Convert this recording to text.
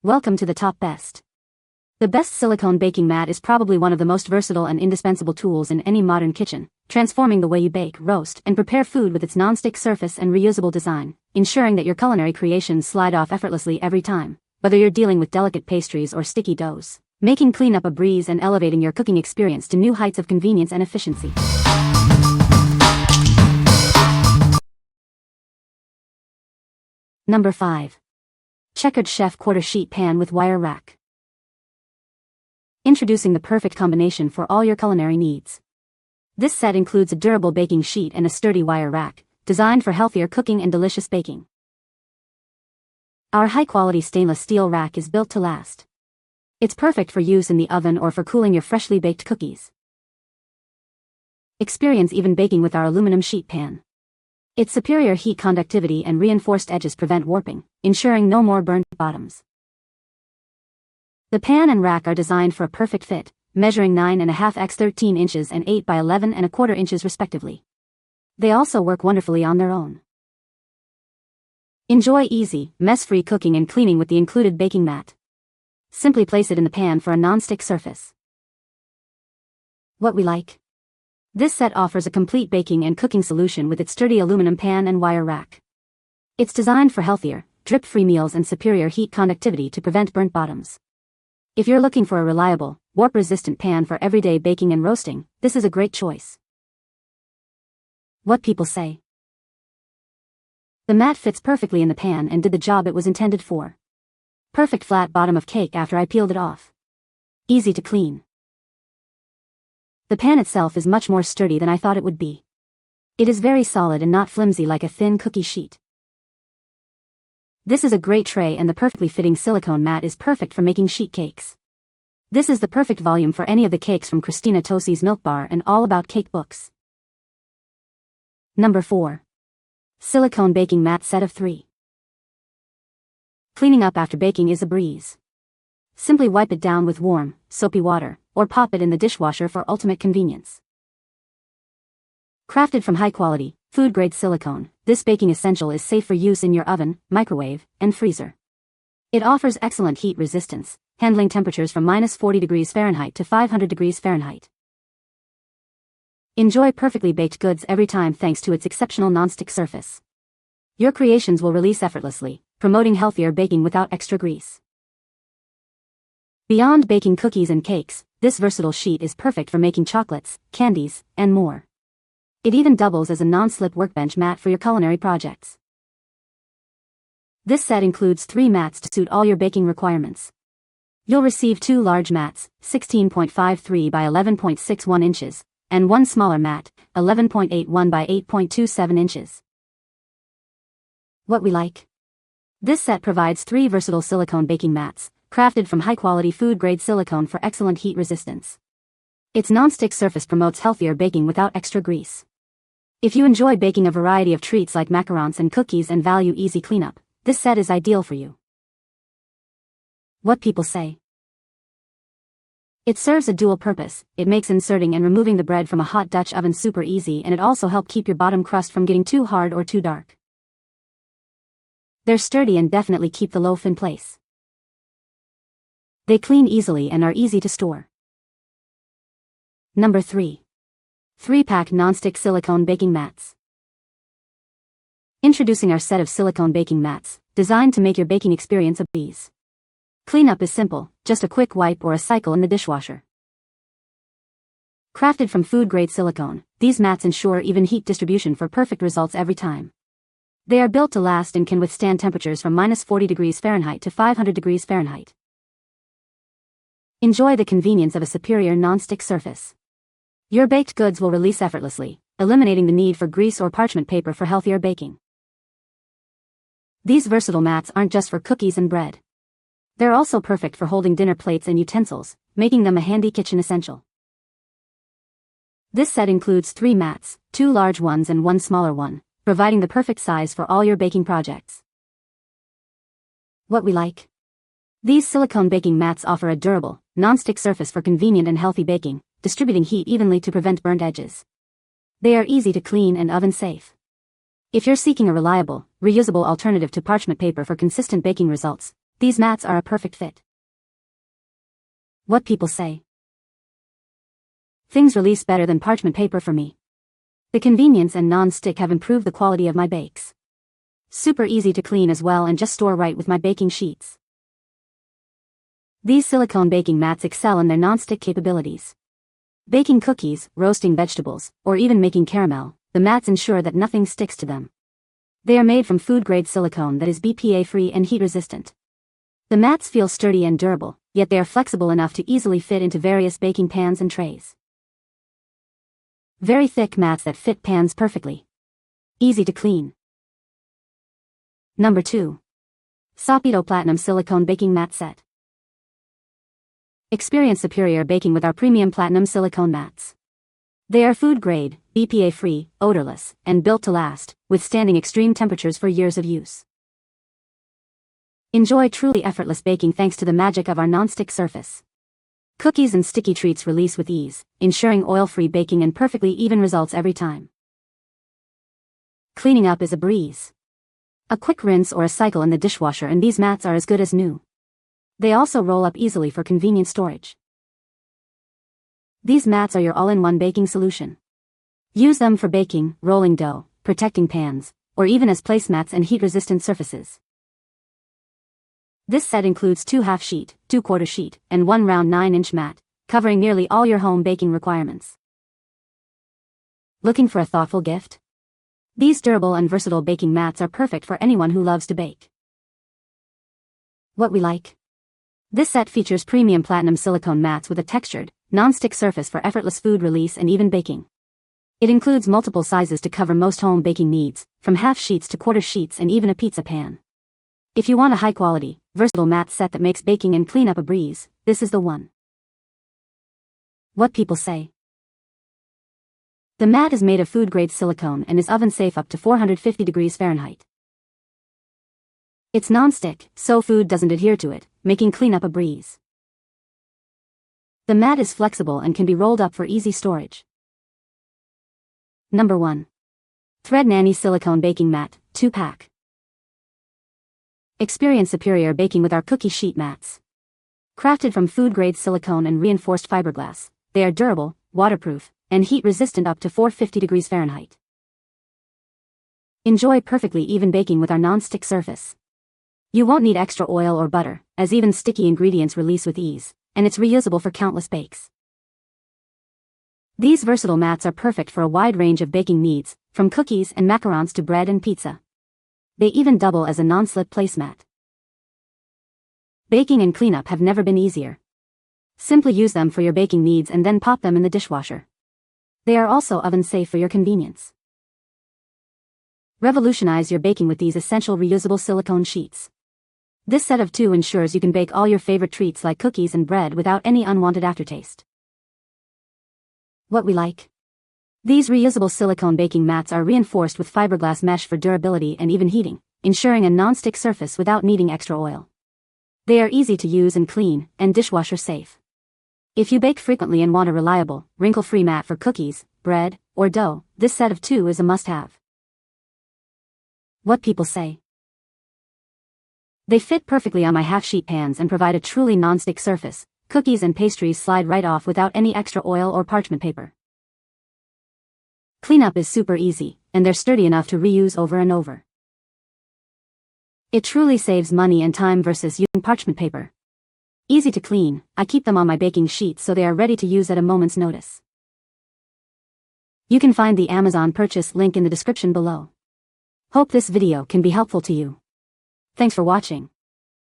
Welcome to the top best. The best silicone baking mat is probably one of the most versatile and indispensable tools in any modern kitchen, transforming the way you bake, roast, and prepare food with its non-stick surface and reusable design, ensuring that your culinary creations slide off effortlessly every time, whether you're dealing with delicate pastries or sticky doughs, making cleanup a breeze and elevating your cooking experience to new heights of convenience and efficiency. Number 5. Checkered Chef Quarter Sheet Pan with Wire Rack. Introducing the perfect combination for all your culinary needs. This set includes a durable baking sheet and a sturdy wire rack, designed for healthier cooking and delicious baking. Our high-quality stainless steel rack is built to last. It's perfect for use in the oven or for cooling your freshly baked cookies. Experience even baking with our aluminum sheet pan. Its superior heat conductivity and reinforced edges prevent warping, ensuring no more burnt bottoms. The pan and rack are designed for a perfect fit, measuring 9.5 x 13 inches and 8 by 11.25 inches respectively. They also work wonderfully on their own. Enjoy easy, mess-free cooking and cleaning with the included baking mat. Simply place it in the pan for a non-stick surface. What we like. This set offers a complete baking and cooking solution with its sturdy aluminum pan and wire rack. It's designed for healthier, drip-free meals and superior heat conductivity to prevent burnt bottoms. If you're looking for a reliable, warp-resistant pan for everyday baking and roasting, this is a great choice. What people say. The mat fits perfectly in the pan and did the job it was intended for. Perfect flat bottom of cake after I peeled it off. Easy to clean. The pan itself is much more sturdy than I thought it would be. It is very solid and not flimsy like a thin cookie sheet. This is a great tray and the perfectly fitting silicone mat is perfect for making sheet cakes. This is the perfect volume for any of the cakes from Christina Tosi's Milk Bar and All About Cake books. Number 4. Silicone Baking Mat Set of 3. Cleaning up after baking is a breeze. Simply wipe it down with warm, soapy water, or pop it in the dishwasher for ultimate convenience. Crafted from high-quality, food-grade silicone, this baking essential is safe for use in your oven, microwave, and freezer. It offers excellent heat resistance, handling temperatures from -40 degrees Fahrenheit to 500 degrees Fahrenheit. Enjoy perfectly baked goods every time thanks to its exceptional non-stick surface. Your creations will release effortlessly, promoting healthier baking without extra grease. Beyond baking cookies and cakes, this versatile sheet is perfect for making chocolates, candies, and more. It even doubles as a non-slip workbench mat for your culinary projects. This set includes 3 mats to suit all your baking requirements. You'll receive 2 large mats, 16.53 by 11.61 inches, and 1 smaller mat, 11.81 by 8.27 inches. What we like. This set provides 3 versatile silicone baking mats, crafted from high-quality food-grade silicone for excellent heat resistance. Its non-stick surface promotes healthier baking without extra grease. If you enjoy baking a variety of treats like macarons and cookies and value easy cleanup, this set is ideal for you. What people say. It serves a dual purpose. It makes inserting and removing the bread from a hot Dutch oven super easy, and it also helps keep your bottom crust from getting too hard or too dark. They're sturdy and definitely keep the loaf in place. They clean easily and are easy to store. Number 3. 3-pack non-stick silicone baking mats. Introducing our set of silicone baking mats, designed to make your baking experience a breeze. Cleanup is simple, just a quick wipe or a cycle in the dishwasher. Crafted from food-grade silicone, these mats ensure even heat distribution for perfect results every time. They are built to last and can withstand temperatures from -40 degrees Fahrenheit to 500 degrees Fahrenheit. Enjoy the convenience of a superior non-stick surface. Your baked goods will release effortlessly, eliminating the need for grease or parchment paper for healthier baking. These versatile mats aren't just for cookies and bread. They're also perfect for holding dinner plates and utensils, making them a handy kitchen essential. This set includes 3 mats, 2 large ones and 1 smaller one, providing the perfect size for all your baking projects. What we like. These silicone baking mats offer a durable, non-stick surface for convenient and healthy baking, distributing heat evenly to prevent burnt edges. They are easy to clean and oven safe. If you're seeking a reliable, reusable alternative to parchment paper for consistent baking results, these mats are a perfect fit. What people say. Things release better than parchment paper for me. The convenience and non-stick have improved the quality of my bakes. Super easy to clean as well and just store right with my baking sheets. These silicone baking mats excel in their non-stick capabilities. Baking cookies, roasting vegetables, or even making caramel, the mats ensure that nothing sticks to them. They are made from food-grade silicone that is BPA-free and heat-resistant. The mats feel sturdy and durable, yet they are flexible enough to easily fit into various baking pans and trays. Very thick mats that fit pans perfectly. Easy to clean. Number 2. Sopito Platinum Silicone Baking Mat Set. Experience superior baking with our premium platinum silicone mats. They are food-grade, BPA-free, odorless, and built to last, withstanding extreme temperatures for years of use. Enjoy truly effortless baking thanks to the magic of our non-stick surface. Cookies and sticky treats release with ease, ensuring oil-free baking and perfectly even results every time. Cleaning up is a breeze. A quick rinse or a cycle in the dishwasher and these mats are as good as new. They also roll up easily for convenient storage. These mats are your all-in-one baking solution. Use them for baking, rolling dough, protecting pans, or even as placemats and heat-resistant surfaces. This set includes 2 half-sheet, 2 quarter-sheet, and 1 round 9-inch mat, covering nearly all your home baking requirements. Looking for a thoughtful gift? These durable and versatile baking mats are perfect for anyone who loves to bake. What we like? This set features premium platinum silicone mats with a textured, non-stick surface for effortless food release and even baking. It includes multiple sizes to cover most home baking needs, from half-sheets to quarter-sheets and even a pizza pan. If you want a high-quality, versatile mat set that makes baking and cleanup a breeze, this is the one. What people say. The mat is made of food-grade silicone and is oven-safe up to 450 degrees Fahrenheit. It's non-stick, so food doesn't adhere to it, making cleanup a breeze. The mat is flexible and can be rolled up for easy storage. Number 1. ThreadNanny Silicone Baking Mat, 2-pack. Experience superior baking with our cookie sheet mats. Crafted from food-grade silicone and reinforced fiberglass, they are durable, waterproof, and heat-resistant up to 450 degrees Fahrenheit. Enjoy perfectly even baking with our non-stick surface. You won't need extra oil or butter, as even sticky ingredients release with ease, and it's reusable for countless bakes. These versatile mats are perfect for a wide range of baking needs, from cookies and macarons to bread and pizza. They even double as a non-slip placemat. Baking and cleanup have never been easier. Simply use them for your baking needs and then pop them in the dishwasher. They are also oven-safe for your convenience. Revolutionize your baking with these essential reusable silicone sheets. This set of 2 ensures you can bake all your favorite treats like cookies and bread without any unwanted aftertaste. What we like? These reusable silicone baking mats are reinforced with fiberglass mesh for durability and even heating, ensuring a non-stick surface without needing extra oil. They are easy to use and clean, and dishwasher safe. If you bake frequently and want a reliable, wrinkle-free mat for cookies, bread, or dough, this set of 2 is a must-have. What people say. They fit perfectly on my half-sheet pans and provide a truly non-stick surface. Cookies and pastries slide right off without any extra oil or parchment paper. Cleanup is super easy, and they're sturdy enough to reuse over and over. It truly saves money and time versus using parchment paper. Easy to clean, I keep them on my baking sheets so they are ready to use at a moment's notice. You can find the Amazon purchase link in the description below. Hope this video can be helpful to you. Thanks for watching.